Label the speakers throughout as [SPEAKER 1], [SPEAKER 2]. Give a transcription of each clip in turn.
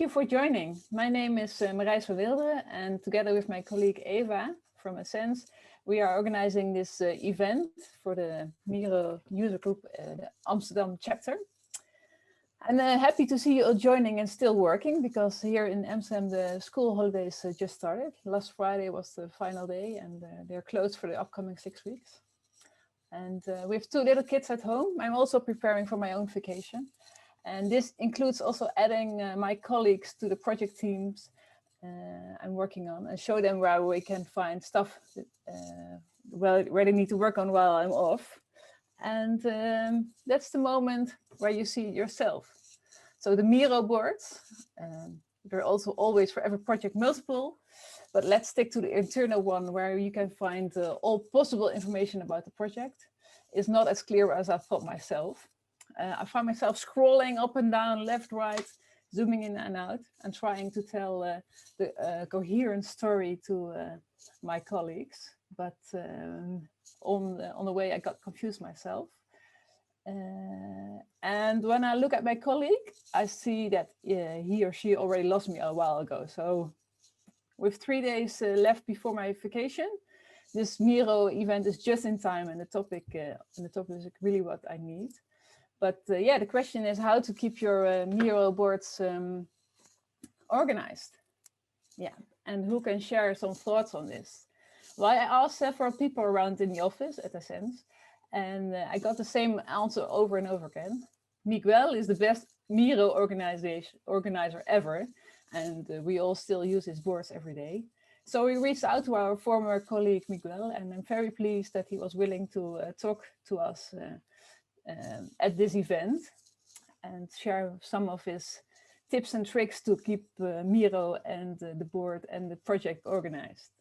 [SPEAKER 1] you for joining. My name is Marijs van Wilde, and together with my colleague Eva from Essence, we are organizing this event for the Miro user group, the Amsterdam chapter. I'm happy to see you all joining and still working, because here in Amsterdam the school holidays just started. Last Friday was the final day, and they're closed for the upcoming 6 weeks. And we have 2 little kids at home. I'm also preparing for my own vacation. And this includes also adding my colleagues to the project teams I'm working on, and show them where we can find stuff where they need to work on while I'm off. And that's the moment where you see it yourself. So the Miro boards, they're also always for every project multiple, but let's stick to the internal one where you can find all possible information about the project. It's not as clear as I thought myself. I find myself scrolling up and down, left, right, zooming in and out, and trying to tell the coherent story to my colleagues. But on the way, I got confused myself. And when I look at my colleague, I see that he or she already lost me a while ago. So with 3 days left before my vacation, this Miro event is just in time, and the topic is really what I need. But yeah, the question is how to keep your Miro boards organized. Yeah, and who can share some thoughts on this? Well, I asked several people around in the office at Essence, and I got the same answer over and over again. Miguel is the best Miro organizer ever, and we all still use his boards every day. So we reached out to our former colleague Miguel, and I'm very pleased that he was willing to talk to us at this event and share some of his tips and tricks to keep Miro and the board and the project organized.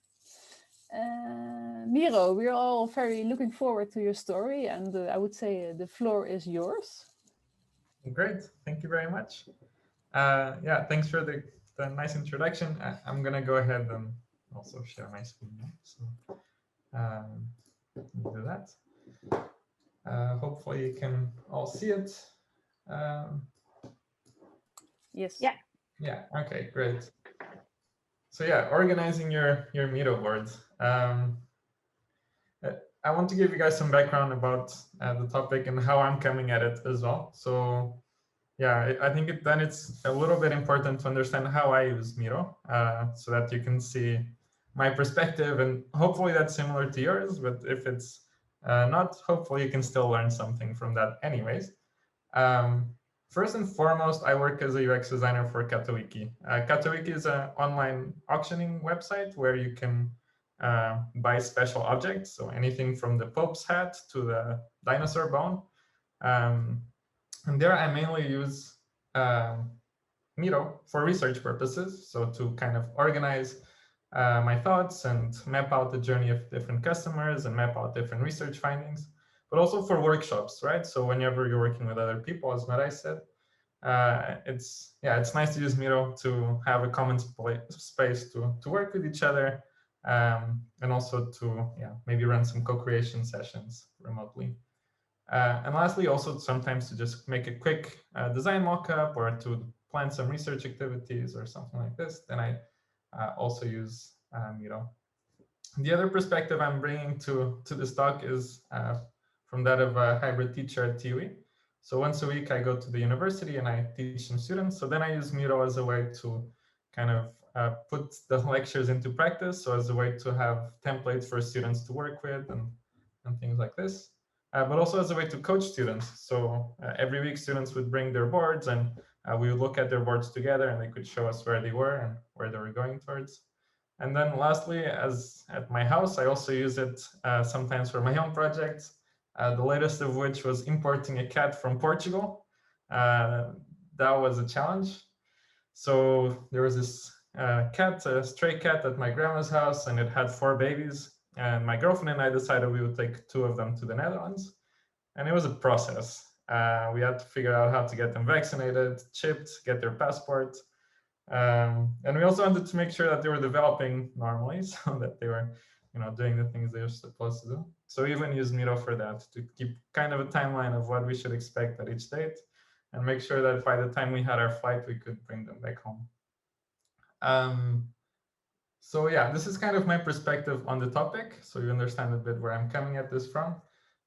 [SPEAKER 1] Miro, we're all very looking forward to your story, and I would say the floor is yours.
[SPEAKER 2] Great, thank you very much. Yeah, thanks for the nice introduction. I'm gonna go ahead and also share my screen now. So do that. Hopefully you can all see it.
[SPEAKER 1] Yes.
[SPEAKER 3] Yeah.
[SPEAKER 2] Yeah. Okay. Great. So yeah, organizing your Miro boards. I want to give you guys some background about the topic and how I'm coming at it as well. So yeah, I think it's a little bit important to understand how I use Miro, so that you can see my perspective, and hopefully that's similar to yours. But if it's not, hopefully you can still learn something from that anyways. First and foremost, I work as a UX designer for CataWiki. CataWiki is an online auctioning website where you can buy special objects. So anything from the Pope's hat to the dinosaur bone. And there I mainly use Miro for research purposes. So to kind of organize my thoughts and map out the journey of different customers and map out different research findings, but also for workshops, right? So whenever you're working with other people, as Marijs said, it's nice to use Miro to have a common space to work with each other, and also to maybe run some co-creation sessions remotely. And lastly, also sometimes to just make a quick design mockup or to plan some research activities or something like this, then I also use Miro. The other perspective I'm bringing to this talk is from that of a hybrid teacher at TUI. So once a week I go to the university and I teach some students. So then I use Miro as a way to kind of put the lectures into practice. So as a way to have templates for students to work with and things like this. But also as a way to coach students. So every week students would bring their boards, and we would look at their boards together, and they could show us where they were and where they were going towards. And then lastly, as at my house, I also use it sometimes for my own projects. The latest of which was importing a cat from Portugal. That was a challenge. So there was this cat, a stray cat at my grandma's house, and it had 4 babies. And my girlfriend and I decided we would take 2 of them to the Netherlands. And it was a process. We had to figure out how to get them vaccinated, chipped, get their passport. And we also wanted to make sure that they were developing normally, so that they were doing the things they were supposed to do. So we even use Miro for that, to keep kind of a timeline of what we should expect at each date, and make sure that by the time we had our flight, we could bring them back home. So yeah, this is kind of my perspective on the topic, so you understand a bit where I'm coming at this from.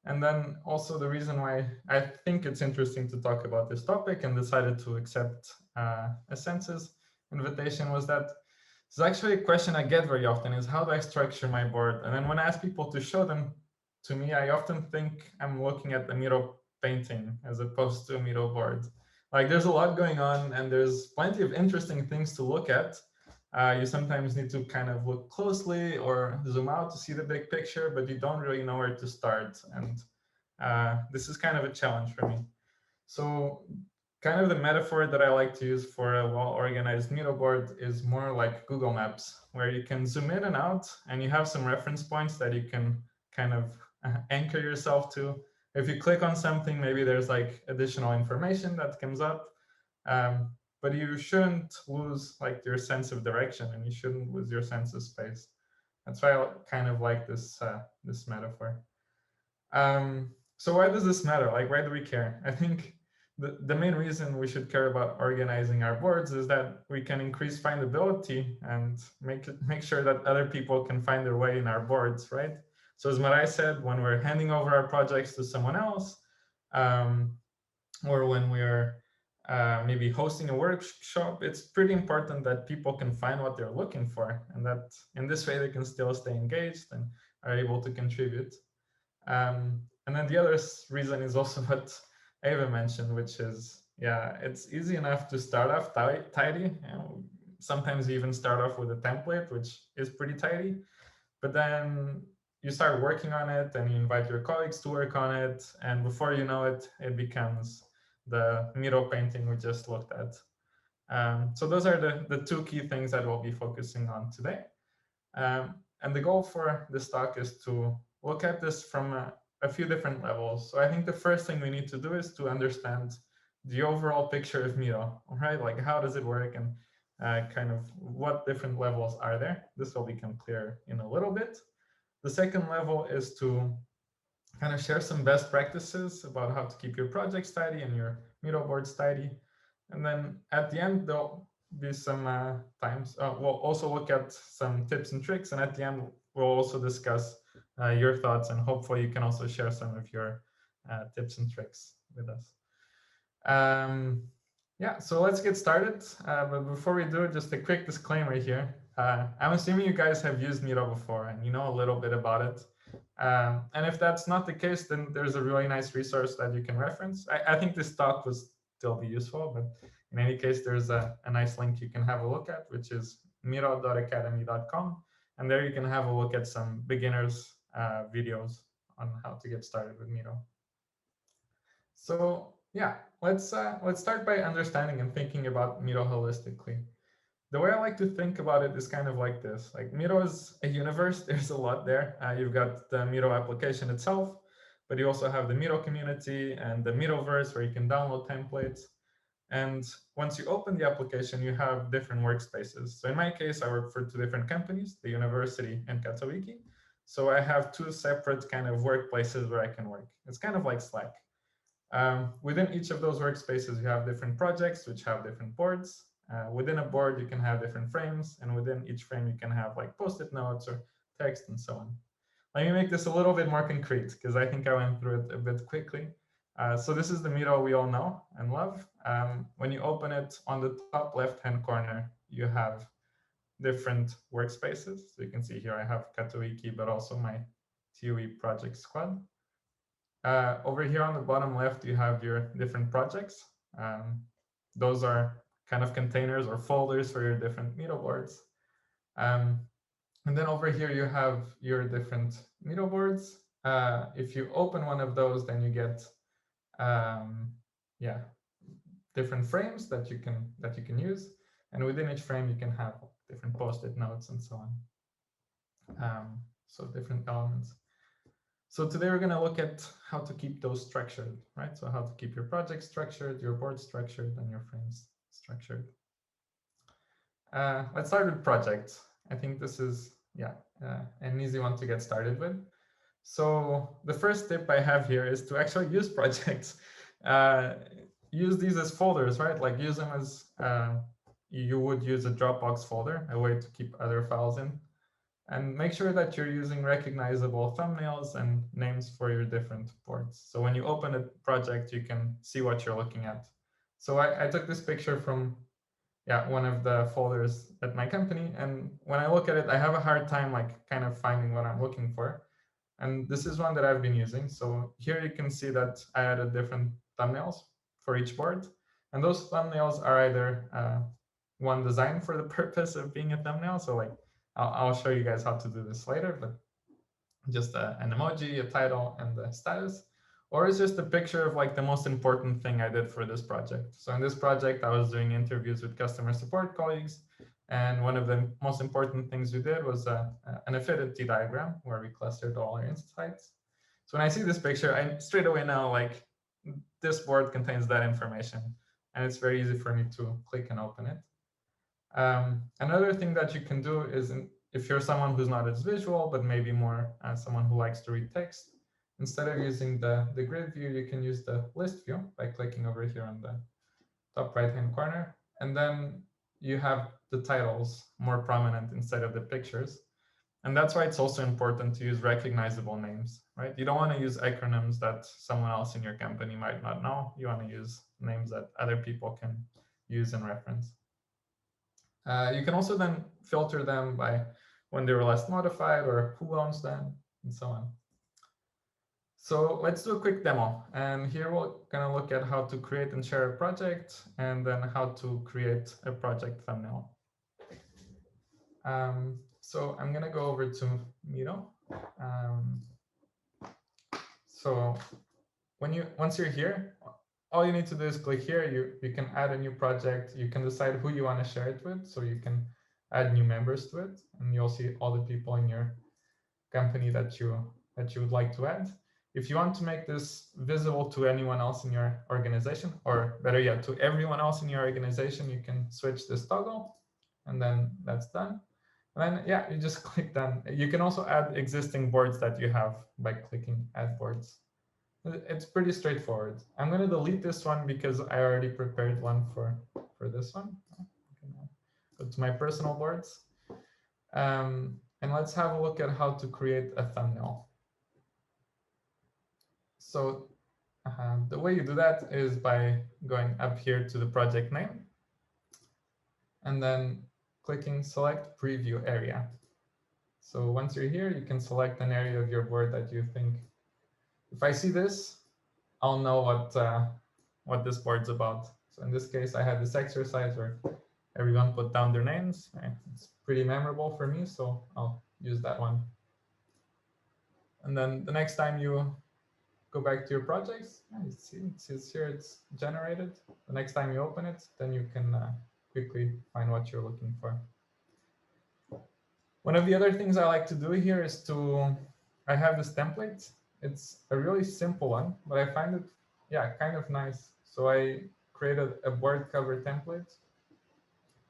[SPEAKER 2] And then also the reason why I think it's interesting to talk about this topic and decided to accept Essence's invitation was that it's actually a question I get very often is how do I structure my board? And then when I ask people to show them to me, I often think I'm looking at the Miro painting as opposed to a Miro board. Like there's a lot going on and there's plenty of interesting things to look at. You sometimes need to kind of look closely or zoom out to see the big picture, but you don't really know where to start. And this is kind of a challenge for me. So kind of the metaphor that I like to use for a well-organized Miro board is more like Google Maps, where you can zoom in and out and you have some reference points that you can kind of anchor yourself to. If you click on something, maybe there's like additional information that comes up. But you shouldn't lose like your sense of direction and you shouldn't lose your sense of space. That's why I kind of like this this metaphor. So why does this matter? Like, why do we care? I think the main reason we should care about organizing our boards is that we can increase findability and make sure that other people can find their way in our boards, right? So as Marai said, when we're handing over our projects to someone else, or when we're maybe hosting a workshop, it's pretty important that people can find what they're looking for, and that in this way they can still stay engaged and are able to contribute. And then the other reason is also what Eva mentioned, which is, yeah, it's easy enough to start off tidy. You know, sometimes you even start off with a template, which is pretty tidy, but then you start working on it and you invite your colleagues to work on it. And before you know it, it becomes the Miro painting we just looked at. So those are the two key things that we'll be focusing on today. And the goal for this talk is to look at this from a few different levels. So I think the first thing we need to do is to understand the overall picture of Miro, right? Like how does it work and kind of what different levels are there? This will become clear in a little bit. The second level is to kind of share some best practices about how to keep your projects tidy and your Miro boards tidy. And then at the end, there'll be some times. We'll also look at some tips and tricks. And at the end, we'll also discuss your thoughts. And hopefully you can also share some of your tips and tricks with us. Yeah, so let's get started. But before we do, just a quick disclaimer here. I'm assuming you guys have used Miro before and you know a little bit about it. And if that's not the case, then there's a really nice resource that you can reference. I think this talk will still be useful, but in any case, there's a nice link you can have a look at, which is miro.academy.com. And there you can have a look at some beginners videos on how to get started with Miro. So yeah, let's start by understanding and thinking about Miro holistically. The way I like to think about it is kind of like this. Like Miro is a universe. There's a lot there. You've got the Miro application itself, but you also have the Miro community and the Miroverse where you can download templates. And once you open the application, you have different workspaces. So in my case, I work for two different companies, the university and CataWiki. So I have two separate kind of workplaces where I can work. It's kind of like Slack. Within each of those workspaces, you have different projects which have different boards. Within a board, you can have different frames, and within each frame, you can have like post-it notes or text and so on. Let me make this a little bit more concrete because I think I went through it a bit quickly. So this is the Miro we all know and love. When you open it, on the top left-hand corner, you have different workspaces. So you can see here I have CataWiki, but also my TUE project squad. Over here on the bottom left, you have your different projects. Those are kind of containers or folders for your different Miro boards. And then over here, you have your different Miro boards. If you open one of those, then you get yeah, different frames that you can use. And within each frame, you can have different post-it notes and so on. So different elements. So today we're going to look at how to keep those structured, right? So how to keep your project structured, your board structured, and your frames structured. Let's start with projects. I think this is, yeah, an easy one to get started with. So the first tip I have here is to actually use projects. Use these as folders, right? Like use them as you would use a Dropbox folder, a way to keep other files in. And make sure that you're using recognizable thumbnails and names for your different boards. So when you open a project, you can see what you're looking at. So I took this picture from one of the folders at my company. And when I look at it, I have a hard time like kind of finding what I'm looking for. And this is one that I've been using. So here you can see that I added different thumbnails for each board. And those thumbnails are either one designed for the purpose of being a thumbnail. So like, I'll show you guys how to do this later, but just an emoji, a title, and the status. Or it's just a picture of like the most important thing I did for this project. So in this project, I was doing interviews with customer support colleagues. And one of the most important things we did was an affinity diagram where we clustered all our insights. So when I see this picture, I straight away know like this board contains that information. And it's very easy for me to click and open it. Another thing that you can do is if you're someone who's not as visual, but maybe more someone who likes to read text, instead of using the grid view, you can use the list view by clicking over here on the top right-hand corner. And then you have the titles more prominent instead of the pictures. And that's why it's also important to use recognizable names, right? You don't want to use acronyms that someone else in your company might not know. You want to use names that other people can use and reference. You can also then filter them by when they were last modified or who owns them and so on. So let's do a quick demo. And here we're going to look at how to create and share a project and then how to create a project thumbnail. So I'm going to go over to Miro. So once you're here, all you need to do is click here. You can add a new project. You can decide who you want to share it with. So you can add new members to it, and you'll see all the people in your company that you would like to add. If you want to make this visible to anyone else in your organization, or better yet, to everyone else in your organization, you can switch this toggle, and then that's done. And then, yeah, you just click done. You can also add existing boards that you have by clicking add boards. It's pretty straightforward. I'm going to delete this one because I already prepared one for this one. Go to my personal boards. And let's have a look at how to create a thumbnail. So the way you do that is by going up here to the project name and then clicking select preview area. So once you're here, you can select an area of your board that you think, if I see this, I'll know what this board's about. So in this case, I had this exercise where everyone put down their names. It's pretty memorable for me, so I'll use that one. And then the next time you go back to your projects, you see it says here it's generated. The next time you open it, then you can quickly find what you're looking for. One of the other things I like to do here is I have this template. It's a really simple one, but I find it, kind of nice. So I created a board cover template,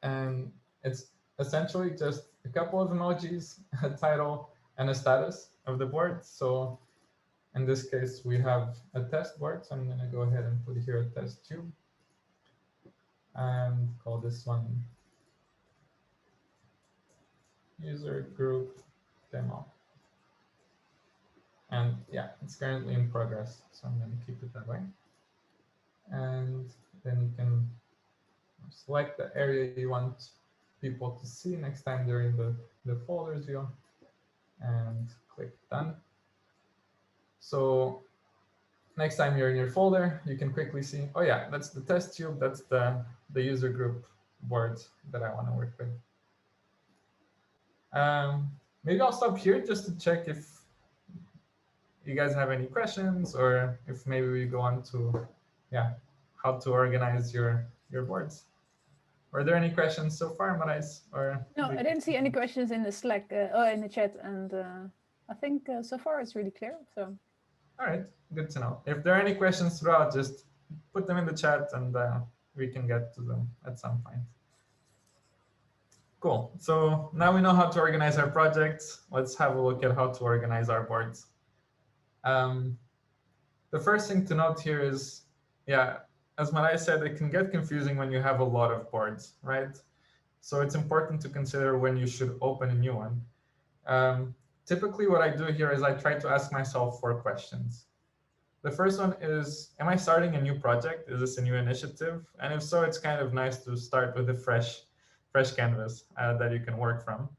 [SPEAKER 2] and it's essentially just a couple of emojis, a title, and a status of the board. So in this case, we have a test board. So I'm going to go ahead and put here a test tube and call this one user group demo. And yeah, it's currently in progress, so I'm going to keep it that way. And then you can select the area you want people to see next time they're in the folders view and click done. So next time you're in your folder, you can quickly see, oh yeah, that's the test tube, that's the user group board that I want to work with. Maybe I'll stop here just to check if you guys have any questions, or if maybe we go on to, how to organize your boards. Were there any questions so far, Marijs? Or
[SPEAKER 1] no, I didn't see any questions in the Slack or in the chat, and I think so far it's really clear. So,
[SPEAKER 2] all right, good to know. If there are any questions throughout, just put them in the chat, and we can get to them at some point. Cool. So now we know how to organize our projects. Let's have a look at how to organize our boards. The first thing to note here is, as Marijs said, it can get confusing when you have a lot of boards, right? So it's important to consider when you should open a new one. Typically, what I do here is I try to ask myself 4 questions. The first one is, am I starting a new project? Is this a new initiative? And if so, it's kind of nice to start with a fresh canvas that you can work from.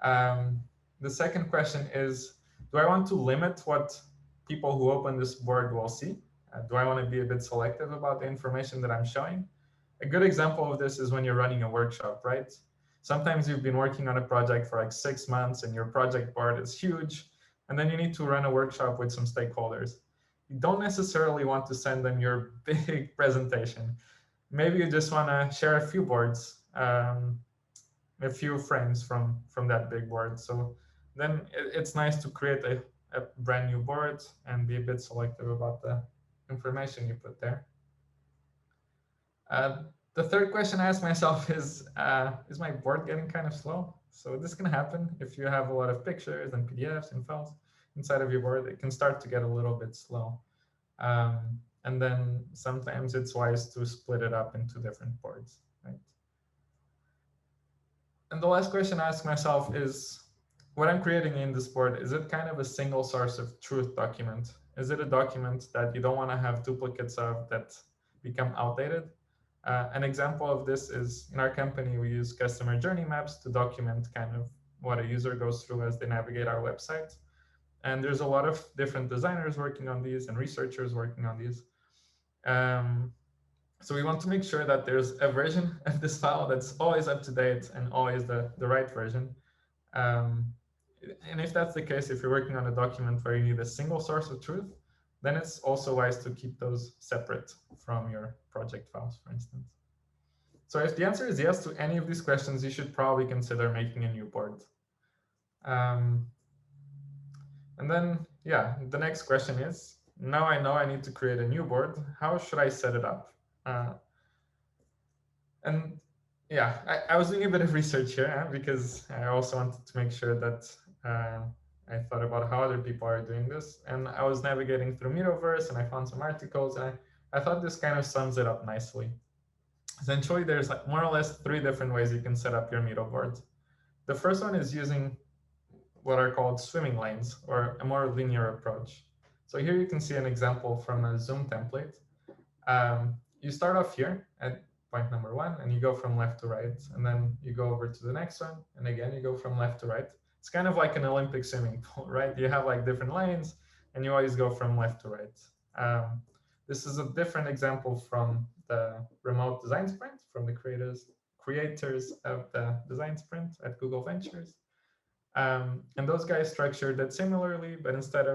[SPEAKER 2] The second question is, do I want to limit what people who open this board will see? Do I want to be a bit selective about the information that I'm showing? A good example of this is when you're running a workshop, right? Sometimes you've been working on a project for like 6 months and your project board is huge, and then you need to run a workshop with some stakeholders. You don't necessarily want to send them your big presentation. Maybe you just want to share a few boards, a few frames from that big board. So then it's nice to create a brand new board and be a bit selective about the information you put there. The third question I ask myself is my board getting kind of slow? So this can happen if you have a lot of pictures and PDFs and files inside of your board. It can start to get a little bit slow. And then sometimes it's wise to split it up into different boards, right? And the last question I ask myself is, what I'm creating in this board, is it kind of a single source of truth document? Is it a document that you don't want to have duplicates of that become outdated? An example of this is in our company, we use customer journey maps to document kind of what a user goes through as they navigate our website. And there's a lot of different designers working on these and researchers working on these. So we want to make sure that there's a version of this file that's always up to date and always the right version. And if that's the case, if you're working on a document where you need a single source of truth, then it's also wise to keep those separate from your project files, for instance. So if the answer is yes to any of these questions, you should probably consider making a new board. And then, yeah, the next question is, now I know I need to create a new board. How should I set it up? And yeah, I was doing a bit of research here because I also wanted to make sure that I thought about how other people are doing this. And I was navigating through Miroverse and I found some articles and I thought this kind of sums it up nicely. Essentially, there's like more or less 3 different ways you can set up your Miro board. The first one is using what are called swimming lanes, or a more linear approach. So here you can see an example from a Zoom template. You start off here at point number 1, and you go from left to right, and then you go over to the next one, and again, you go from left to right. It's kind of like an Olympic swimming pool, right? You have like different lanes, and you always go from left to right. This is a different example from the remote design sprint, from the creators of the design sprint at Google Ventures. And those guys structured it similarly, but instead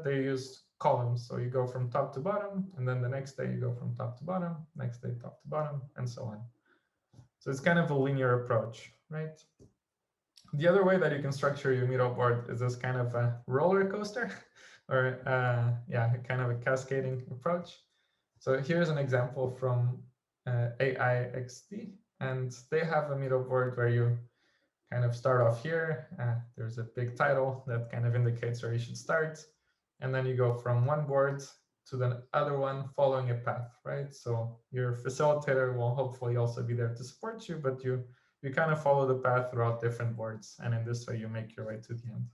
[SPEAKER 2] they used columns. So you go from top to bottom, and then the next day you go from top to bottom, next day top to bottom, and so on. So it's kind of a linear approach, right? The other way that you can structure your Miro board is this kind of a roller coaster, or yeah, kind of a cascading approach. So here's an example from AIXD, and they have a Miro board where you kind of start off here. There's a big title that kind of indicates where you should start. And then you go from one board to the other one following a path, right? So your facilitator will hopefully also be there to support you, but you kind of follow the path throughout different boards. And in this way, you make your way to the end.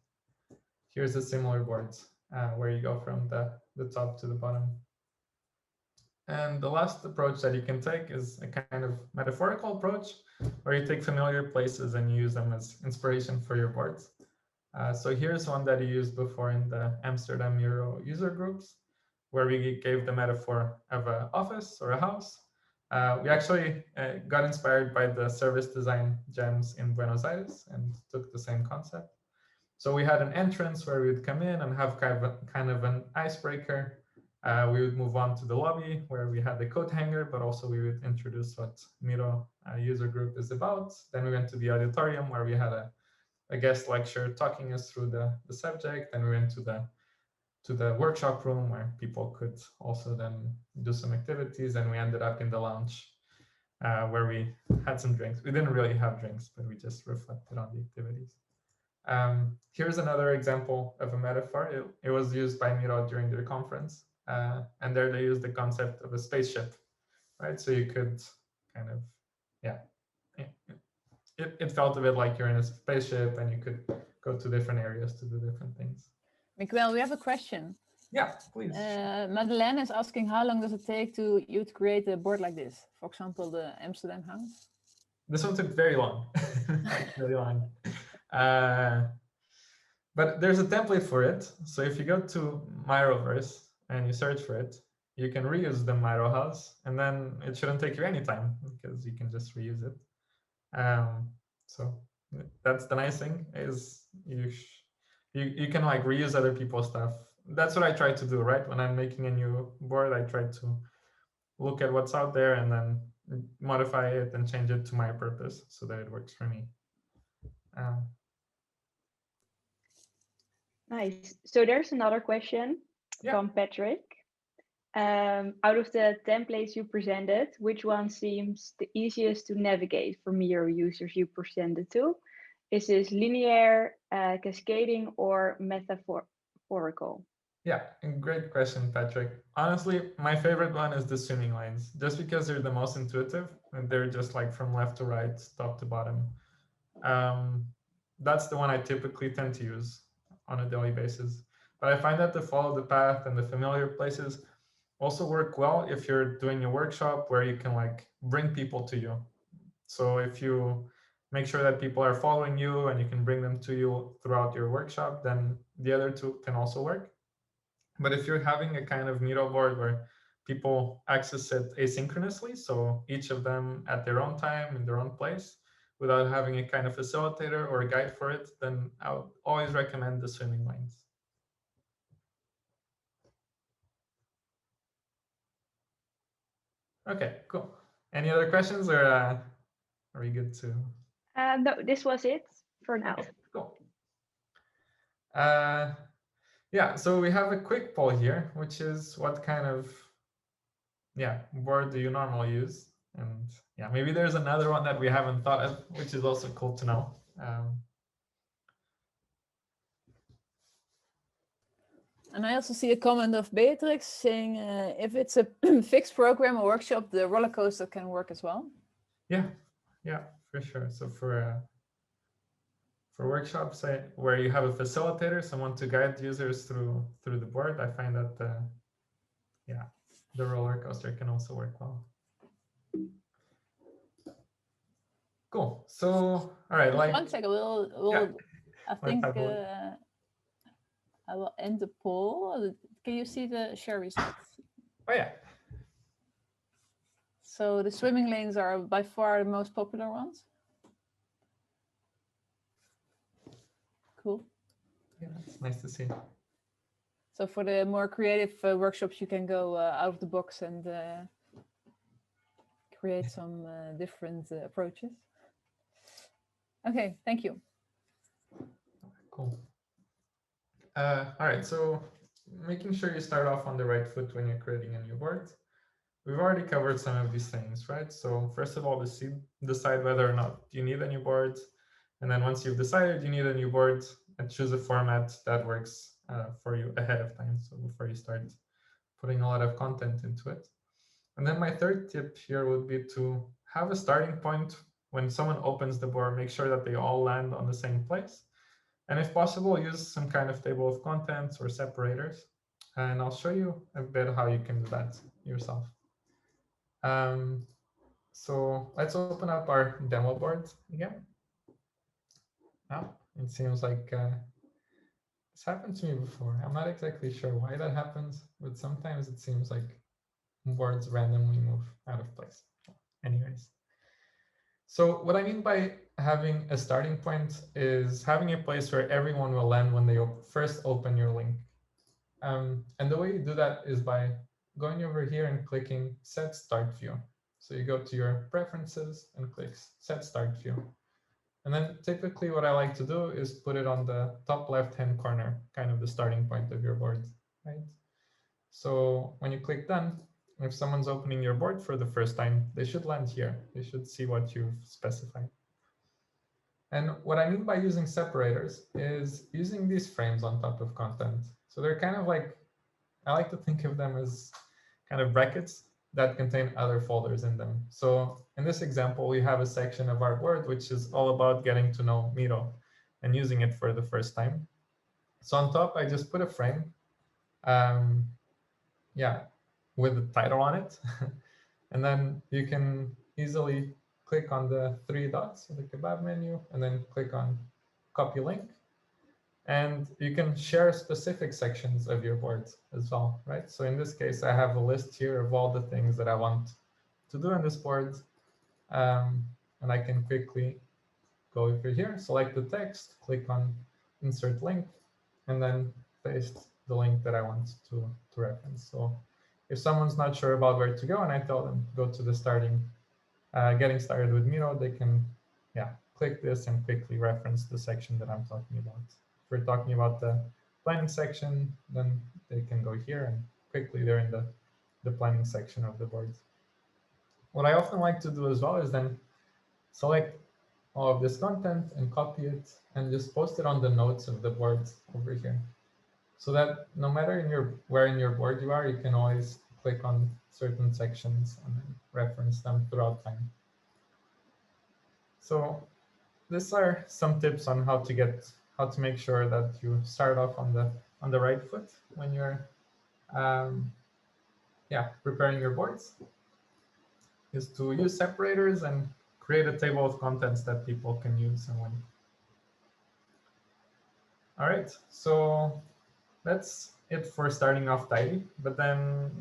[SPEAKER 2] Here's a similar board where you go from the top to the bottom. And the last approach that you can take is a kind of metaphorical approach, where you take familiar places and use them as inspiration for your boards. So here's one that you used before in the Amsterdam Miro user groups, where we gave the metaphor of an office or a house. We actually got inspired by the service design jams in Buenos Aires and took the same concept. So we had an entrance where we would come in and have kind of an icebreaker. We would move on to the lobby where we had the coat hanger, but also we would introduce what Miro user group is about. Then we went to the auditorium where we had a guest lecture talking us through the subject. Then we went to the workshop room where people could also then do some activities. And we ended up in the lounge where we had some drinks. We didn't really have drinks, but we just reflected on the activities. Here's another example of a metaphor. It was used by Miro during their conference. And there they used the concept of a spaceship, right? So you could kind of, yeah, it felt a bit like you're in a spaceship and you could go to different areas to do different things.
[SPEAKER 1] Miguel, we have a question.
[SPEAKER 2] Yeah, please.
[SPEAKER 1] Madeleine is asking, how long does it take to create a board like this? For example, the Amsterdam house.
[SPEAKER 2] This one took very long, like really long. But there's a template for it. So if you go to Miroverse and you search for it, you can reuse the Miro house, and then it shouldn't take you any time because you can just reuse it. So that's the nice thing, is you can like reuse other people's stuff. That's what I try to do, right? When I'm making a new board, I try to look at what's out there and then modify it and change it to my purpose so that it works for me.
[SPEAKER 3] Nice. So there's another question from Patrick. Out of the templates you presented, which one seems the easiest to navigate for Miro users you presented to? Is this linear, cascading, or metaphorical?
[SPEAKER 2] Yeah, great question, Patrick. Honestly, my favorite one is the swimming lanes, just because they're the most intuitive and they're just like from left to right, top to bottom. That's the one I typically tend to use on a daily basis. But I find that the follow the path and the familiar places also work well if you're doing a workshop where you can like bring people to you. So if you make sure that people are following you and you can bring them to you throughout your workshop, then the other two can also work. But if you're having a kind of Miro board where people access it asynchronously, so each of them at their own time in their own place, without having a kind of facilitator or a guide for it, then I would always recommend the swimming lanes. Okay, cool. Any other questions, or are we good to?
[SPEAKER 3] No, this was it for now.
[SPEAKER 2] Okay, cool. Yeah, so we have a quick poll here, which is what kind of board do you normally use? And yeah, maybe there's another one that we haven't thought of, which is also cool to know.
[SPEAKER 1] And I also see a comment of Beatrix saying, if it's a fixed program or workshop, the roller coaster can work as well.
[SPEAKER 2] Yeah, for sure. So for workshops where you have a facilitator, someone to guide users through the board, I find that the roller coaster can also work well. Cool. So all right, like
[SPEAKER 1] 1 second, I think I will end the poll. Can you see the share results?
[SPEAKER 2] Oh yeah.
[SPEAKER 1] So the swimming lanes are by far the most popular ones. Cool.
[SPEAKER 2] Yeah, it's nice to see.
[SPEAKER 1] So for the more creative workshops, you can go out of the box and create some different approaches. Okay, thank you.
[SPEAKER 2] Cool. All right, so making sure you start off on the right foot when you're creating a new board. We've already covered some of these things, right? So first of all, decide whether or not you need a new board. And then once you've decided you need a new board, choose a format that works for you ahead of time. So before you start putting a lot of content into it. And then my third tip here would be to have a starting point. When someone opens the board, make sure that they all land on the same place. And if possible, use some kind of table of contents or separators. And I'll show you a bit how you can do that yourself. So let's open up our demo board again. Now, it seems like this happened to me before. I'm not exactly sure why that happens, but sometimes it seems like boards randomly move out of place. Anyways. So what I mean by having a starting point is having a place where everyone will land when they first open your link. And the way you do that is by going over here and clicking Set Start View. So you go to your preferences and click Set Start View. And then typically what I like to do is put it on the top left-hand corner, kind of the starting point of your board, right? So when you click Done, if someone's opening your board for the first time, they should land here. They should see what you've specified. And what I mean by using separators is using these frames on top of content. So they're kind of like, I like to think of them as kind of brackets. that contain other folders in them. So in this example, we have a section of our board which is all about getting to know Miro and using it for the first time. So on top, I just put a frame, yeah, with the title on it. And then you can easily click on the three dots in the kebab menu and then click on copy link. And you can share specific sections of your board as well, right? So in this case, I have a list here of all the things that I want to do on this board. And I can quickly go over here, select the text, click on insert link, and then paste the link that I want to reference. So if someone's not sure about where to go and I tell them go to the getting started with Miro, they can click this and quickly reference the section that I'm talking about. If we're talking about the planning section, then they can go here and quickly they're in the planning section of the board. What I often like to do as well is then select all of this content and copy it and just post it on the notes of the board over here. So that no matter where in your board you are, you can always click on certain sections and then reference them throughout time. So these are some tips on how to make sure that you start off on the right foot when you're preparing your boards. Is to use separators and create a table of contents that people can use and link. All right, so that's it for starting off tidy. But then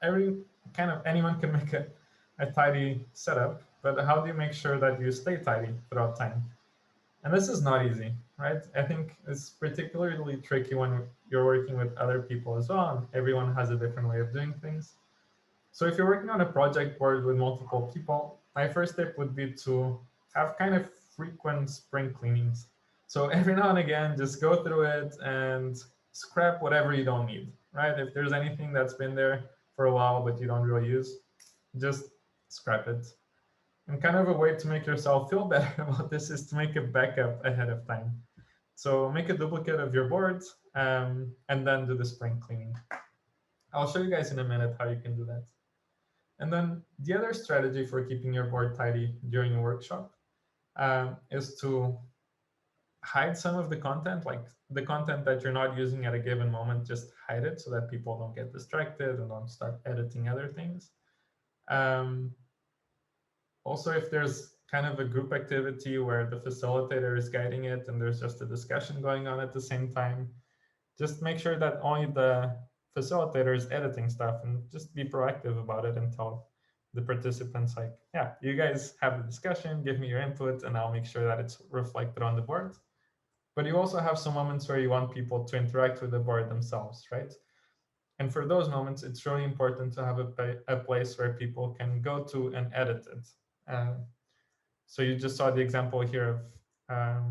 [SPEAKER 2] anyone can make a tidy setup. But how do you make sure that you stay tidy throughout time? And this is not easy, right? I think it's particularly tricky when you're working with other people as well, and everyone has a different way of doing things. So if you're working on a project board with multiple people, my first tip would be to have kind of frequent spring cleanings. So every now and again, just go through it and scrap whatever you don't need, right? If there's anything that's been there for a while but you don't really use, just scrap it. And kind of a way to make yourself feel better about this is to make a backup ahead of time. So make a duplicate of your board and then do the spring cleaning. I'll show you guys in a minute how you can do that. And then the other strategy for keeping your board tidy during a workshop is to hide some of the content, like the content that you're not using at a given moment, just hide it so that people don't get distracted and don't start editing other things. Also, if there's kind of a group activity where the facilitator is guiding it and there's just a discussion going on at the same time, just make sure that only the facilitator is editing stuff and just be proactive about it and tell the participants like, yeah, you guys have the discussion, give me your input, and I'll make sure that it's reflected on the board. But you also have some moments where you want people to interact with the board themselves, right? And for those moments, it's really important to have a place where people can go to and edit it. So you just saw the example here of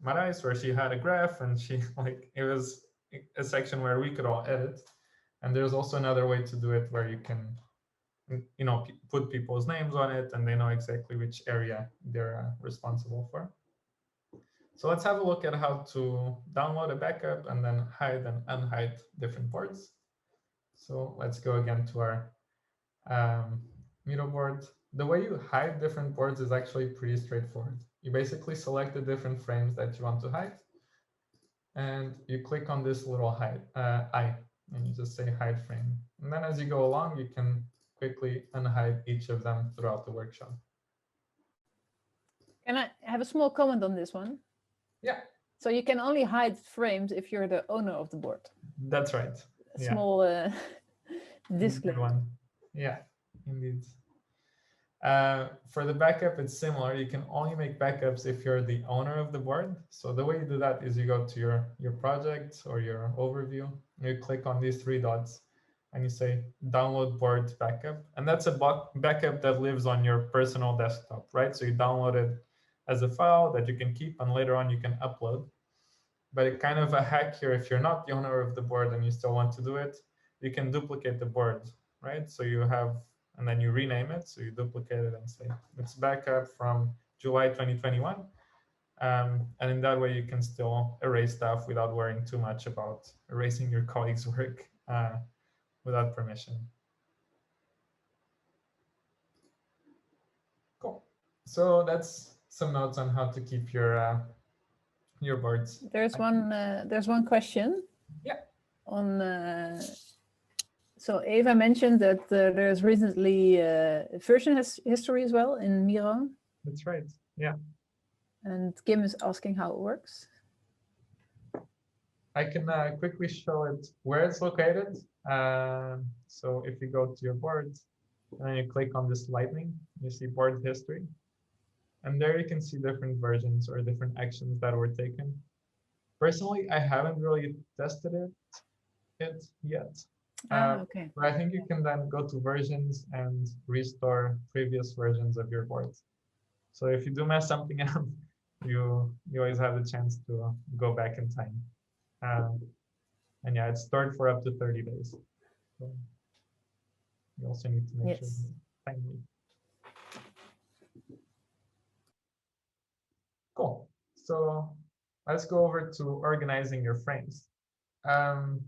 [SPEAKER 2] Marais, where she had a graph and she it was a section where we could all edit. And there's also another way to do it where you can, put people's names on it and they know exactly which area they're responsible for. So let's have a look at how to download a backup and then hide and unhide different boards. So let's go again to our Miro board. The way you hide different boards is actually pretty straightforward. You basically select the different frames that you want to hide, and you click on this little hide eye, and you just say hide frame. And then as you go along, you can quickly unhide each of them throughout the workshop.
[SPEAKER 1] Can I have a small comment on this one?
[SPEAKER 2] Yeah.
[SPEAKER 1] So you can only hide frames if you're the owner of the board.
[SPEAKER 2] That's right.
[SPEAKER 1] A small disclaimer.
[SPEAKER 2] One. Yeah, indeed. For the backup, it's similar. You can only make backups if you're the owner of the board. So the way you do that is you go to your project or your overview, you click on these three dots, and you say download board backup. And that's a backup that lives on your personal desktop, right? So you download it as a file that you can keep, and later on you can upload. But it kind of a hack here, if you're not the owner of the board and you still want to do it, you can duplicate the board, right? So you have, and then you rename it. So you duplicate it and say it's backup from July 2021. And in that way, you can still erase stuff without worrying too much about erasing your colleagues' work without permission. So that's some notes on how to keep your boards.
[SPEAKER 1] There's one question.
[SPEAKER 2] Yeah.
[SPEAKER 1] On so Eva mentioned that there's recently version history as well in Miro.
[SPEAKER 2] That's right. Yeah.
[SPEAKER 1] And Kim is asking how it works.
[SPEAKER 2] I can quickly show it where it's located. So if you go to your board and then you click on this lightning, you see board history. And there you can see different versions or different actions that were taken. Personally, I haven't really tested it yet.
[SPEAKER 1] Okay.
[SPEAKER 2] But I think you can then go to versions and restore previous versions of your board. So if you do mess something up, you always have the chance to go back in time. And yeah, it's stored for up to 30 days. So you also need to make sure it's timely. Cool. So let's go over to organizing your frames. To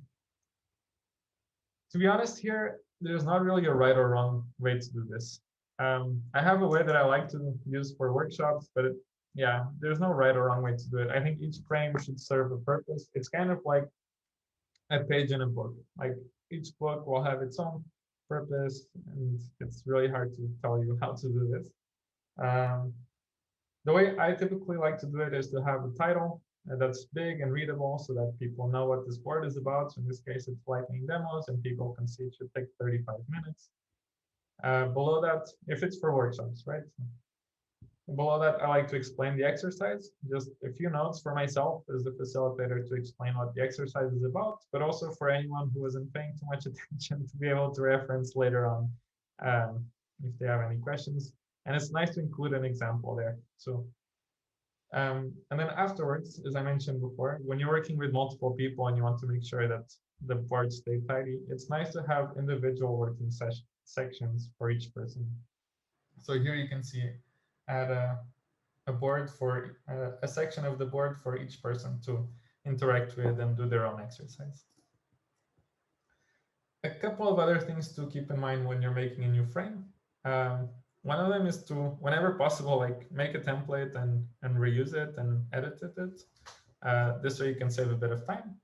[SPEAKER 2] be honest here, there's not really a right or wrong way to do this. I have a way that I like to use for workshops, but yeah, there's no right or wrong way to do it. I think each frame should serve a purpose. It's kind of like a page in a book. Like each book will have its own purpose, and it's really hard to tell you how to do this. The way I typically like to do it is to have a title that's big and readable so that people know what this board is about. So in this case, it's lightning demos, and people can see it should take 35 minutes. Below that, if it's for workshops, right? Below that, I like to explain the exercise, just a few notes for myself as the facilitator to explain what the exercise is about, but also for anyone who isn't paying too much attention to be able to reference later on if they have any questions. And it's nice to include an example there. So, and then afterwards, as I mentioned before, when you're working with multiple people and you want to make sure that the boards stay tidy, it's nice to have individual working sections for each person. So here you can see add a board for a section of the board for each person to interact with and do their own exercise. A couple of other things to keep in mind when you're making a new frame. One of them is to, whenever possible, like make a template and reuse it and edit it. This way you can save a bit of time.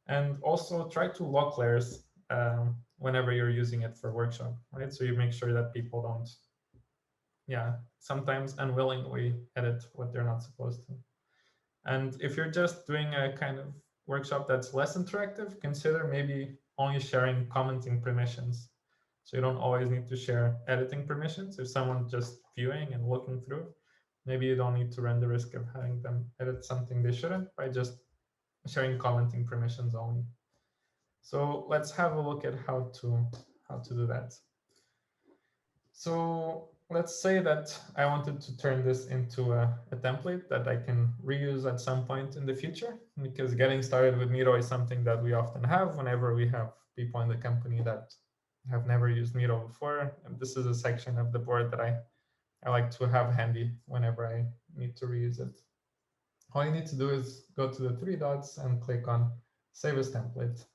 [SPEAKER 2] And also try to lock layers whenever you're using it for workshop, right? So you make sure that people don't, sometimes unwillingly edit what they're not supposed to. And if you're just doing a kind of workshop that's less interactive, consider maybe only sharing commenting permissions. So you don't always need to share editing permissions. If someone's just viewing and looking through, maybe you don't need to run the risk of having them edit something they shouldn't by just sharing commenting permissions only. So let's have a look at how to do that. So let's say that I wanted to turn this into a template that I can reuse at some point in the future, because getting started with Miro is something that we often have whenever we have people in the company that have never used Miro before. And this is a section of the board that I like to have handy whenever I need to reuse it. All you need to do is go to the three dots and click on Save as Template.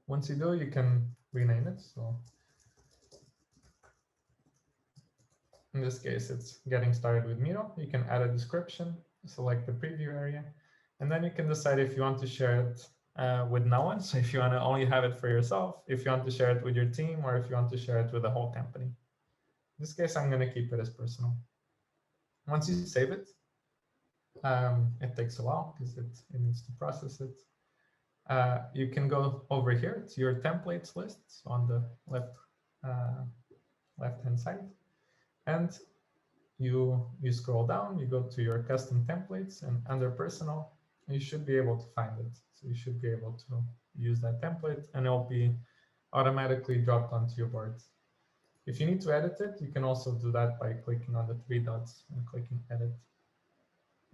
[SPEAKER 2] Once you do, you can rename it. So in this case, it's getting started with Miro. You can add a description, select the preview area, and then you can decide if you want to share it with no one. So if you want to only have it for yourself, if you want to share it with your team, or if you want to share it with the whole company. In this case, I'm going to keep it as personal. Once you save it, it takes a while because it needs to process it. You can go over here to your templates list on the left-hand side, and you scroll down, you go to your custom templates, and under personal, you should be able to find it. So you should be able to use that template, and it'll be automatically dropped onto your board. If you need to edit it, you can also do that by clicking on the three dots and clicking edit.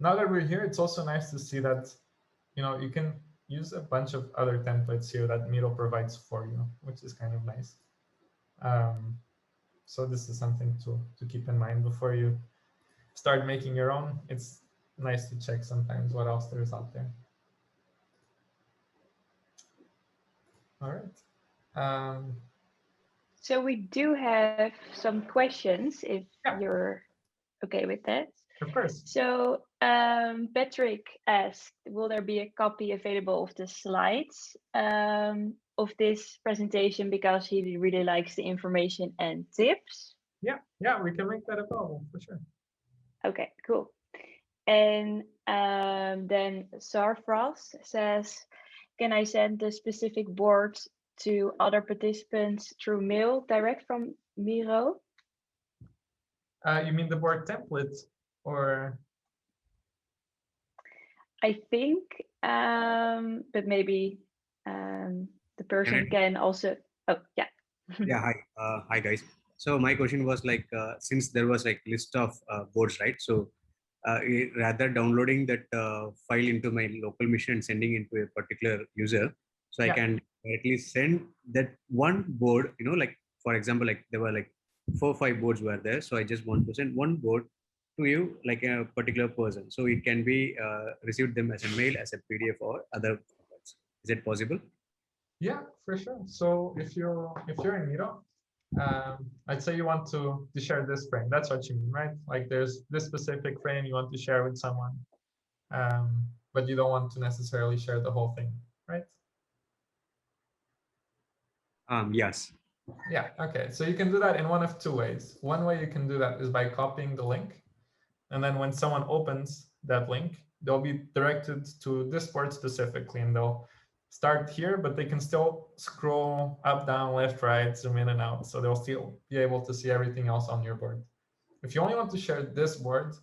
[SPEAKER 2] Now that we're here, it's also nice to see that you can use a bunch of other templates here that Miro provides for you, which is kind of nice. So this is something to keep in mind before you start making your own. It's nice to check sometimes what else there's out there. All right.
[SPEAKER 3] So we do have some questions if you're okay with that?
[SPEAKER 2] Of course.
[SPEAKER 3] So Patrick asked, will there be a copy available of the slides of this presentation, because he really likes the information and tips?
[SPEAKER 2] Yeah, we can make that available for sure.
[SPEAKER 3] Okay, cool. And then Sarfraz says, can I send the specific board to other participants through mail direct from Miro?
[SPEAKER 2] You mean the board template, or?
[SPEAKER 3] I think, but maybe the person can also. Oh, yeah.
[SPEAKER 4] Yeah, hi, hi guys. So my question was like, since there was like list of boards, right? So rather downloading that file into my local machine and sending into a particular user, so I can directly send that one board. You know, like for example, like there were like 4 or 5 boards were there. So I just want to send one board to you, like a particular person. So it can be received them as a mail, as a PDF, or other formats. Is it possible?
[SPEAKER 2] Yeah, for sure. So if you're in Miro, I'd say you want to share this frame. That's what you mean, right? Like there's this specific frame you want to share with someone, but you don't want to necessarily share the whole thing, right?
[SPEAKER 4] Yes.
[SPEAKER 2] Yeah, okay. So you can do that in one of 2 ways. One way you can do that is by copying the link. And then when someone opens that link, they'll be directed to this board specifically, and they'll start here, but they can still scroll up, down, left, right, zoom in and out. So they'll still be able to see everything else on your board. If you only want to share this board,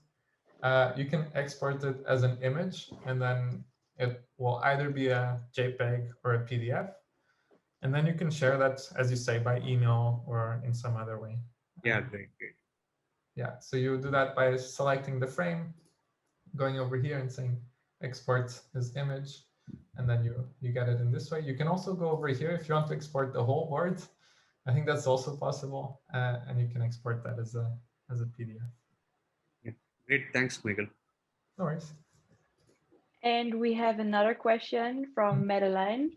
[SPEAKER 2] you can export it as an image, and then it will either be a JPEG or a PDF. And then you can share that, as you say, by email or in some other way.
[SPEAKER 4] Yeah, great.
[SPEAKER 2] Yeah, so you do that by selecting the frame, going over here and saying export as image, and then you get it in this way. You can also go over here if you want to export the whole board. I think that's also possible, and you can export that as a PDF.
[SPEAKER 4] Yeah, great. Thanks, Miguel.
[SPEAKER 2] No worries.
[SPEAKER 3] And we have another question from Madeline.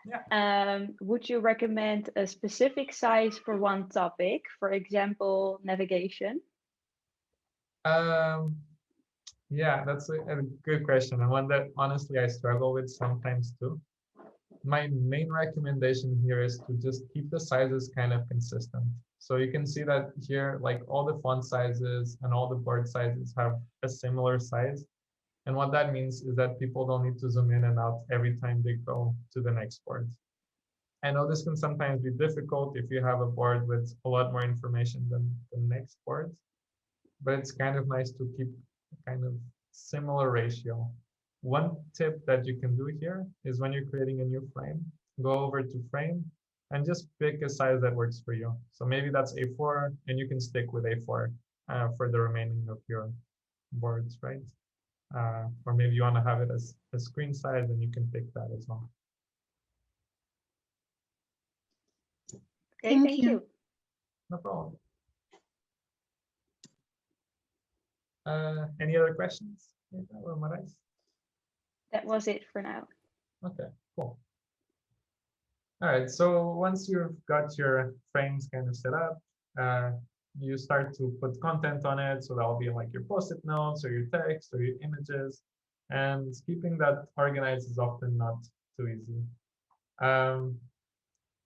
[SPEAKER 2] Yeah.
[SPEAKER 3] Would you recommend a specific size for one topic, for example, navigation?
[SPEAKER 2] Yeah, that's a good question, and one that honestly I struggle with sometimes too. My main recommendation here is to just keep the sizes kind of consistent. So you can see that here, like all the font sizes and all the board sizes have a similar size. And what that means is that people don't need to zoom in and out every time they go to the next board. I know this can sometimes be difficult if you have a board with a lot more information than the next board, but it's kind of nice to keep kind of similar ratio. One tip that you can do here is when you're creating a new frame, go over to frame and just pick a size that works for you. So maybe that's A4, and you can stick with A4 for the remaining of your boards, right? Or maybe you want to have it as a screen size, and you can pick that as well.
[SPEAKER 3] Okay, thank you.
[SPEAKER 2] No problem. Any other questions?
[SPEAKER 3] That was it for now.
[SPEAKER 2] Okay, cool. All right, so once you've got your frames kind of set up, you start to put content on it. So that'll be like your post-it notes or your text or your images. And keeping that organized is often not too easy.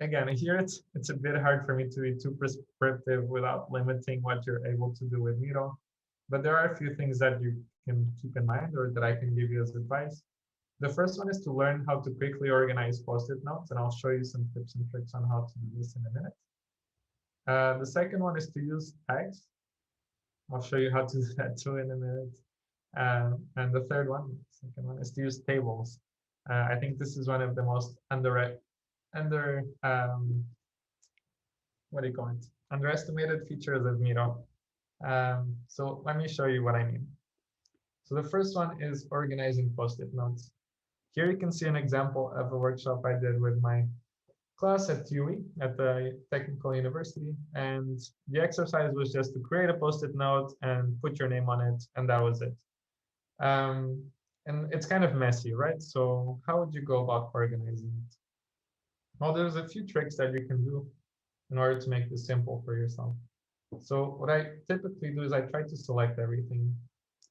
[SPEAKER 2] Again, here it's a bit hard for me to be too prescriptive without limiting what you're able to do with Miro. But there are a few things that you can keep in mind, or that I can give you as advice. The first one is to learn how to quickly organize post-it notes, and I'll show you some tips and tricks on how to do this in a minute. The second one is to use tags. I'll show you how to do that too in a minute. And the second one is to use tables. I think this is one of the most underestimated features of Miro. So let me show you what I mean. So the first one is organizing post-it notes. Here you can see an example of a workshop I did with my class at TUI, at the Technical University. And the exercise was just to create a post-it note and put your name on it, and that was it. And it's kind of messy, right? So how would you go about organizing it? Well, there's a few tricks that you can do in order to make this simple for yourself. So what I typically do is I try to select everything.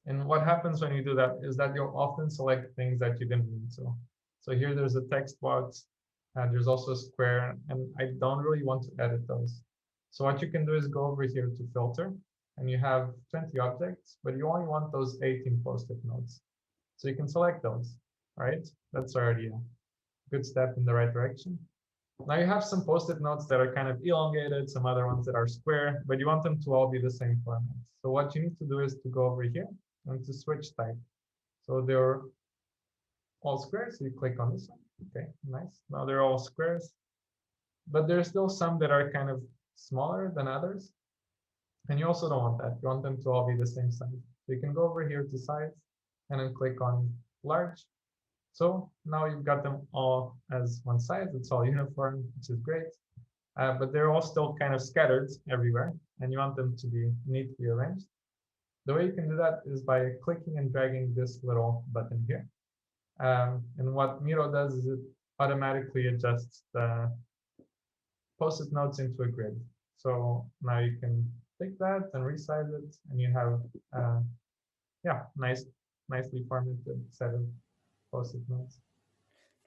[SPEAKER 2] And what happens when you do that is that you'll often select things that you didn't need to. So here there's a text box, there's also a square, and I don't really want to edit those. So what you can do is go over here to filter, and you have 20 objects, but you only want those 18 post-it notes. So you can select those, right? That's already a good step in the right direction. Now you have some post-it notes that are kind of elongated, some other ones that are square, but you want them to all be the same format. So what you need to do is to go over here and to switch type. So they're all squares, so you click on this one. Okay, nice. Now they're all squares, but there's still some that are kind of smaller than others. And you also don't want that. You want them to all be the same size. So you can go over here to size and then click on large. So now you've got them all as one size. It's all uniform, which is great. But they're all still kind of scattered everywhere, and you want them to be neatly arranged. The way you can do that is by clicking and dragging this little button here. And what Miro does is it automatically adjusts the post-it notes into a grid. So now you can take that and resize it, and you have, yeah, nicely formatted set of post-it notes.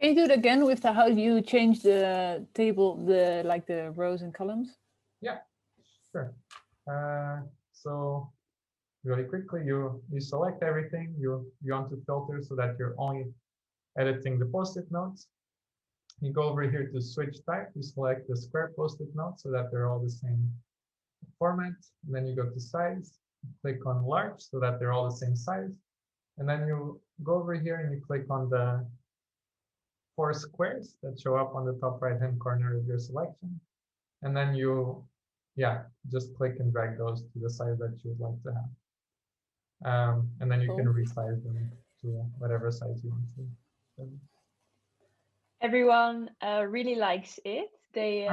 [SPEAKER 1] Can you do it again with how you change the table, the rows and columns?
[SPEAKER 2] Yeah, sure. So really quickly, you select everything. You want to filter so that you're only editing the post-it notes. You go over here to switch type. You select the square post-it notes so that they're all the same format. And then you go to size, click on large so that they're all the same size. And then you go over here and you click on the 4 squares that show up on the top right-hand corner of your selection. And then you, yeah, just click and drag those to the size that you would like to have. And then you can resize them to whatever size you want to.
[SPEAKER 3] Everyone really likes it. They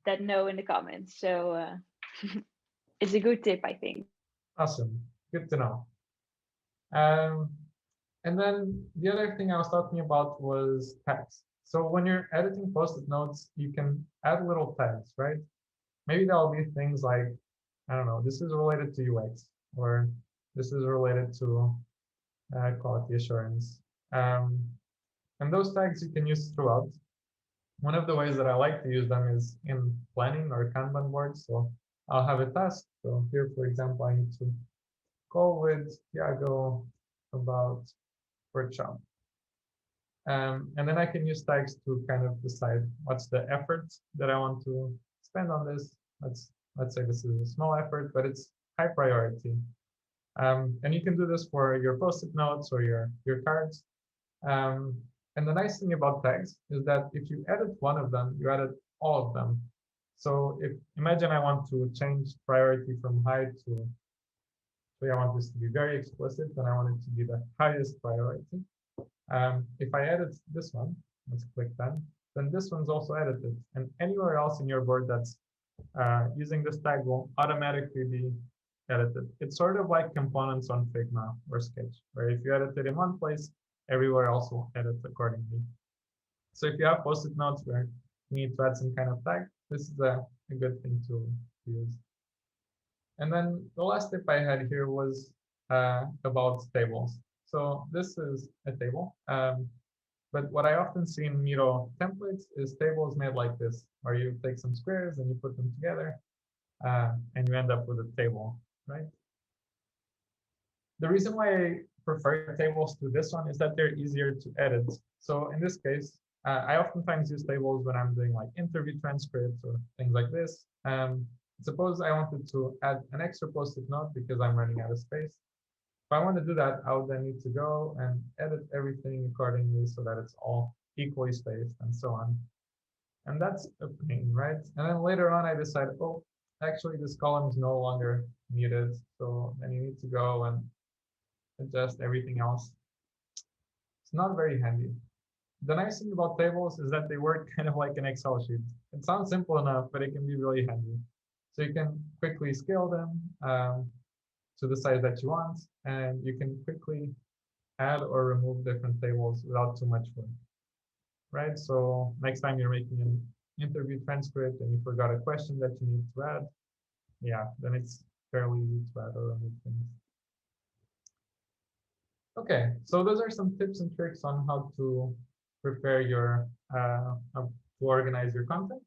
[SPEAKER 3] that know in the comments. So it's a good tip, I think.
[SPEAKER 2] Awesome. Good to know. And then the other thing I was talking about was tags. So when you're editing post-it notes, you can add little tags, right? Maybe there'll be things like, I don't know, this is related to UX, or this is related to quality assurance. And those tags you can use throughout. One of the ways that I like to use them is in planning or Kanban boards. So I'll have a task. So here, for example, I need to call with Thiago about workshop. And then I can use tags to kind of decide what's the effort that I want to spend on this. Let's say this is a small effort, but it's high priority. And you can do this for your post-it notes or your cards. And the nice thing about tags is that if you edit one of them, you edit all of them. So imagine I want to change priority from high to, so I want this to be very explicit, and I want it to be the highest priority. If I edit this one, let's click done, then this one's also edited. And anywhere else in your board that's using this tag will automatically be edited. It's sort of like components on Figma or Sketch, where if you edit it in one place, everywhere else will edit accordingly. So if you have post-it notes where you need to add some kind of tag, this is a good thing to use. And then the last tip I had here was about tables. So this is a table, but what I often see in Miro templates is tables made like this, where you take some squares and you put them together, and you end up with a table, right? The reason why I prefer tables to this one is that they're easier to edit. So in this case, I oftentimes use tables when I'm doing like interview transcripts or things like this. Suppose I wanted to add an extra post-it note because I'm running out of space. If I want to do that, I would then need to go and edit everything accordingly so that it's all equally spaced and so on. And that's a pain, right? And then later on, I decide, oh, actually, this column is no longer needed. So then you need to go and adjust everything else. It's not very handy. The nice thing about tables is that they work kind of like an Excel sheet. It sounds simple enough, but it can be really handy. So you can quickly scale them to the size that you want, and you can quickly add or remove different tables without too much work, right? So next time you're making an interview transcript and you forgot a question that you need to add, yeah, then it's fairly easy to add or remove things. Okay, so those are some tips and tricks on how to prepare your to organize your content.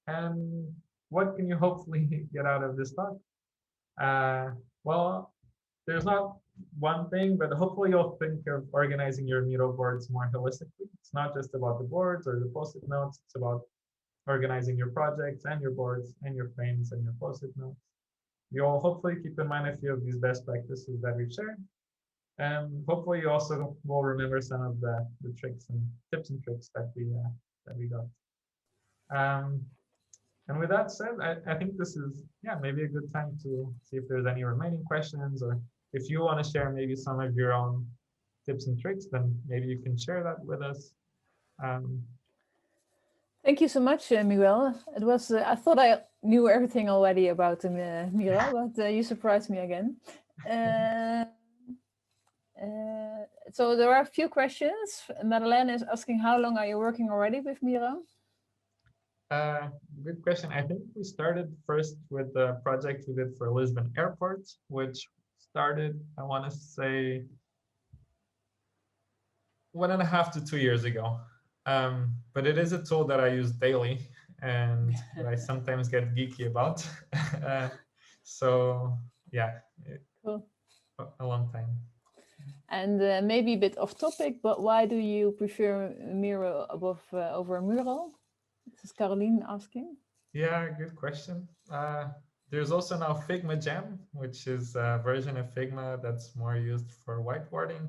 [SPEAKER 2] And what can you hopefully get out of this talk? Well, there's not one thing, but hopefully you'll think of organizing your Miro boards more holistically. It's not just about the boards or the post-it notes. It's about organizing your projects and your boards and your frames and your post-it notes. You'll hopefully keep in mind a few of these best practices that we've shared. And hopefully you also will remember some of the tricks and tips and tricks that we got. And with that said, I think this is, yeah, maybe a good time to see if there's any remaining questions, or if you want to share maybe some of your own tips and tricks, then maybe you can share that with us.
[SPEAKER 1] Thank you so much, Miguel. It was, I thought I knew everything already about Miro, but you surprised me again. So there are a few questions. Madeleine is asking, how long are you working already with Miro?
[SPEAKER 2] Good question. I think we started first with the project we did for Lisbon Airport, which started, I want to say, 1.5 to 2 years ago. But it is a tool that I use daily and that I sometimes get geeky about. So yeah, cool. A long time.
[SPEAKER 1] And maybe a bit off topic, but why do you prefer Miro over Miro? This is Caroline asking.
[SPEAKER 2] Yeah, good question. There's also now Figma Jam, which is a version of Figma that's more used for whiteboarding.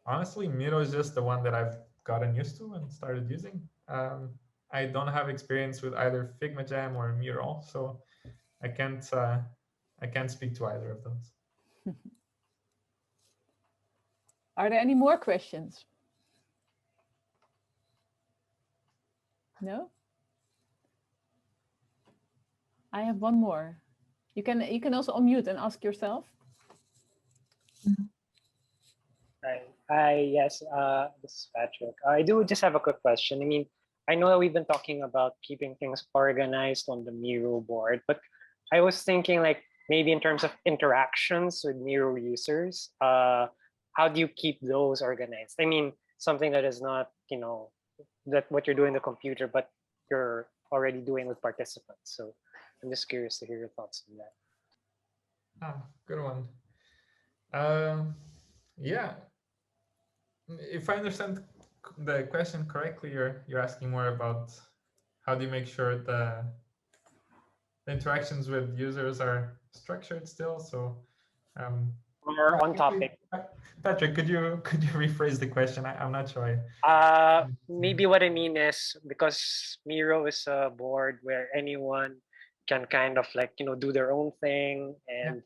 [SPEAKER 2] Honestly, Miro is just the one that I've gotten used to and started using. I don't have experience with either Figma Jam or Miro, so I can't speak to either of those.
[SPEAKER 1] Are there any more questions? No? I have one more. You can also unmute and ask yourself.
[SPEAKER 5] Hi, yes, this is Patrick. I do just have a quick question. I mean, I know that we've been talking about keeping things organized on the Miro board, but I was thinking like maybe in terms of interactions with Miro users, how do you keep those organized? I mean, something that is not, you know, that what you're doing on the computer, but you're already doing with participants. So I'm just curious to hear your thoughts on that.
[SPEAKER 2] Good one. Yeah. If I understand the question correctly, you're asking more about how do you make sure the interactions with users are structured still. So
[SPEAKER 5] or on topic.
[SPEAKER 2] Patrick, could you rephrase the question? I'm not sure.
[SPEAKER 5] Maybe what I mean is because Miro is a board where anyone can kind of like, you know, do their own thing, and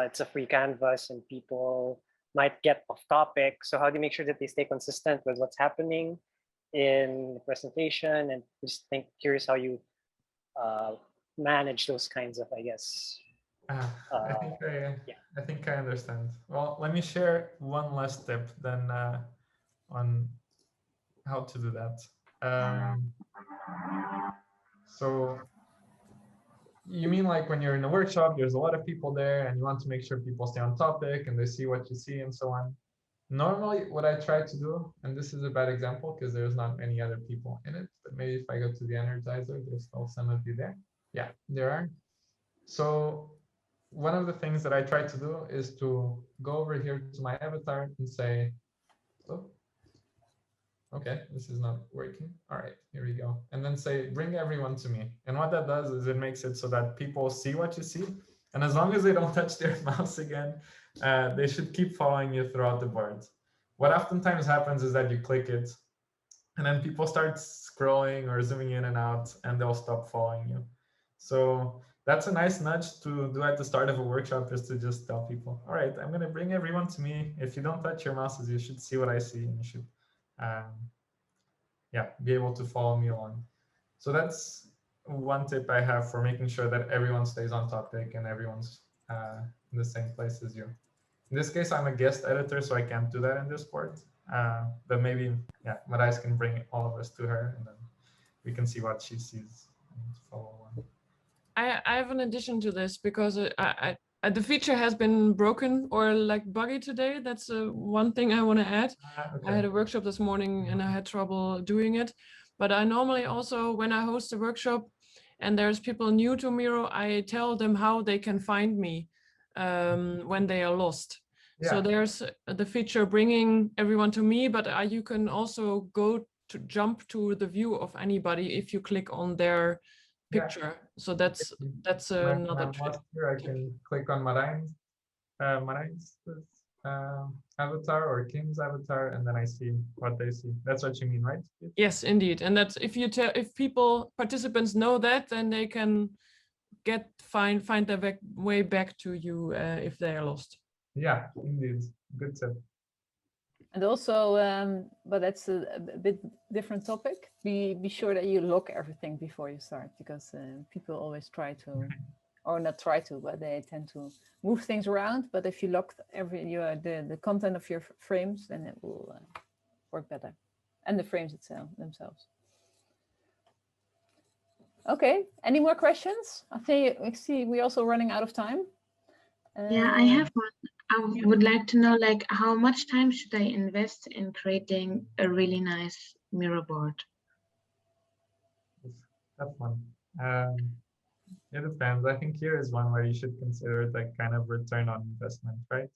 [SPEAKER 5] it's a free canvas and people might get off topic. So how do you make sure that they stay consistent with what's happening in the presentation? And just curious how you manage those kinds of, I guess.
[SPEAKER 2] I think I understand. Well, let me share one last tip then on how to do that. So you mean like when you're in a workshop, there's a lot of people there and you want to make sure people stay on topic and they see what you see and so on. Normally what I try to do, and this is a bad example because there's not many other people in it, but maybe if I go to the Energizer, there's still some of you there. Yeah, there are. So one of the things that I try to do is to go over here to my avatar and say, oh, okay, this is not working. All right, here we go. And then say, bring everyone to me. And what that does is it makes it so that people see what you see. And as long as they don't touch their mouse again, they should keep following you throughout the board. What oftentimes happens is that you click it, and then people start scrolling or zooming in and out, and they'll stop following you. So that's a nice nudge to do at the start of a workshop, is to just tell people, all right, I'm going to bring everyone to me. If you don't touch your mouses, you should see what I see, and you should be able to follow me along. So that's one tip I have for making sure that everyone stays on topic and everyone's in the same place as you. In this case, I'm a guest editor, so I can't do that in this board. But maybe, Marais can bring all of us to her, and then we can see what she sees and follow along.
[SPEAKER 6] I have an addition to this because the feature has been broken or like buggy today. That's one thing I want to add.
[SPEAKER 2] Okay.
[SPEAKER 6] I had a workshop this morning and I had trouble doing it. But I normally also, when I host a workshop and there's people new to Miro, I tell them how they can find me when they are lost.
[SPEAKER 2] Yeah.
[SPEAKER 6] So there's the feature bringing everyone to me, but you can also go to jump to the view of anybody if you click on their picture.
[SPEAKER 2] Yeah.
[SPEAKER 6] So that's another trick.
[SPEAKER 2] Here I can click on Marijn's avatar or Kim's avatar, and then I see what they see. That's what you mean, right?
[SPEAKER 6] Yes, indeed. And that's if participants know that, then they can find their way back to you if they are lost.
[SPEAKER 2] Yeah, indeed. Good tip.
[SPEAKER 1] And also, but that's a bit different topic. Be sure that you log everything before you start, because people always try to, or not try to, but they tend to move things around. But if you log the content of your frames, then it will work better, and the frames themselves. Okay. Any more questions? I see we're also running out of time.
[SPEAKER 7] Yeah, I have one. I would like to know, like, how much time should I invest in creating a really nice Miro board?
[SPEAKER 2] That's one. It depends. I think here is one where you should consider the kind of return on investment, right?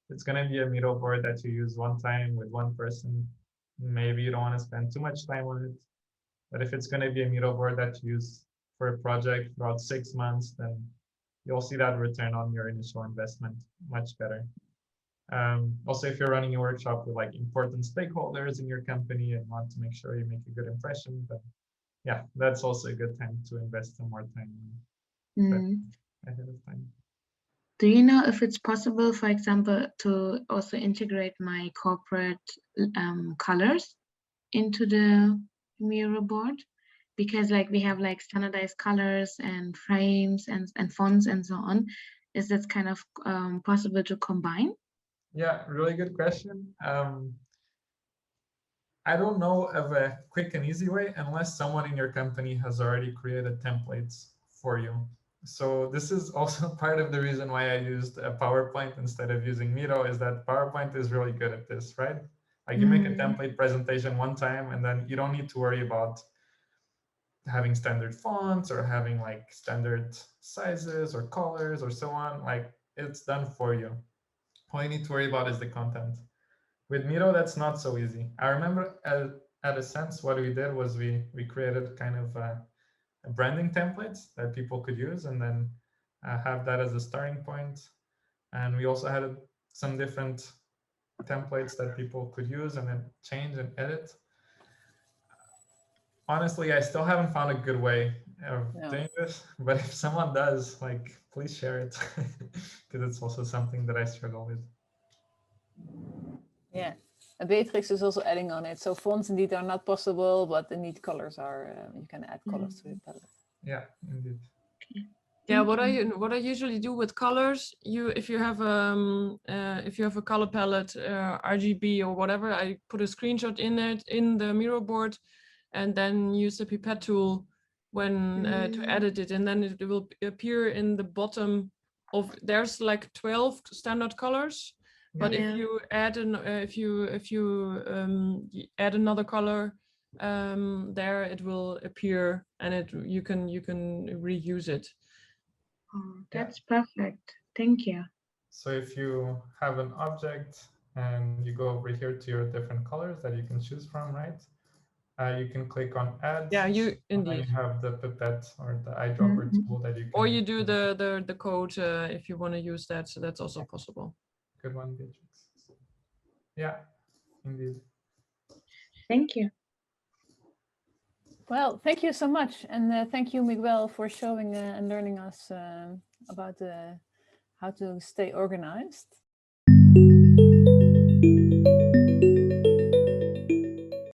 [SPEAKER 2] It's going to be a Miro board that you use one time with one person. Maybe you don't want to spend too much time on it. But if it's going to be a Miro board that you use for a project for about 6 months, then you'll see that return on your initial investment much better. Also, if you're running a workshop with like important stakeholders in your company and want to make sure you make a good impression, then yeah, that's also a good time to invest some more time ahead of time.
[SPEAKER 7] Do you know if it's possible, for example, to also integrate my corporate colors into the Miro board? Because like we have like standardized colors and frames and fonts and so on. Is that kind of possible to combine?
[SPEAKER 2] Yeah, really good question. I don't know of a quick and easy way unless someone in your company has already created templates for you. So this is also part of the reason why I used a PowerPoint instead of using Miro, is that PowerPoint is really good at this, right? Like you make a template presentation one time and then you don't need to worry about having standard fonts or having like standard sizes or colors or so on. Like it's done for you. All you need to worry about is the content. With Miro, that's not so easy. I remember at a sense, what we did was we created kind of a branding templates that people could use and then have that as a starting point. And we also had some different templates that people could use and then change and edit. Honestly, I still haven't found a good way of doing this, but if someone does, like, please share it, because it's also something that I struggle with.
[SPEAKER 1] Yeah, and Beatrix is also adding on it. So fonts indeed are not possible, but the neat colors are. You can add colors to the palette.
[SPEAKER 2] Yeah, indeed.
[SPEAKER 6] Yeah, what I usually do with colors, if you have a color palette, RGB or whatever, I put a screenshot in the Miro board, and then use the pipette tool when to edit it, and then it will appear in the bottom of. There's like 12 standard colors. But if you add add another color, there it will appear, and you can reuse it.
[SPEAKER 7] Oh, that's perfect. Thank you.
[SPEAKER 2] So if you have an object and you go over here to your different colors that you can choose from, right? You can click on Add.
[SPEAKER 6] Yeah,
[SPEAKER 2] indeed. And you have the pipette or the eyedropper tool that you can.
[SPEAKER 6] Or you do the code if you want to use that. So that's also possible.
[SPEAKER 2] Good one, Beatrix. Yeah, indeed.
[SPEAKER 7] Thank you.
[SPEAKER 1] Well, thank you so much. And thank you, Miguel, for showing and learning us about how to stay organized.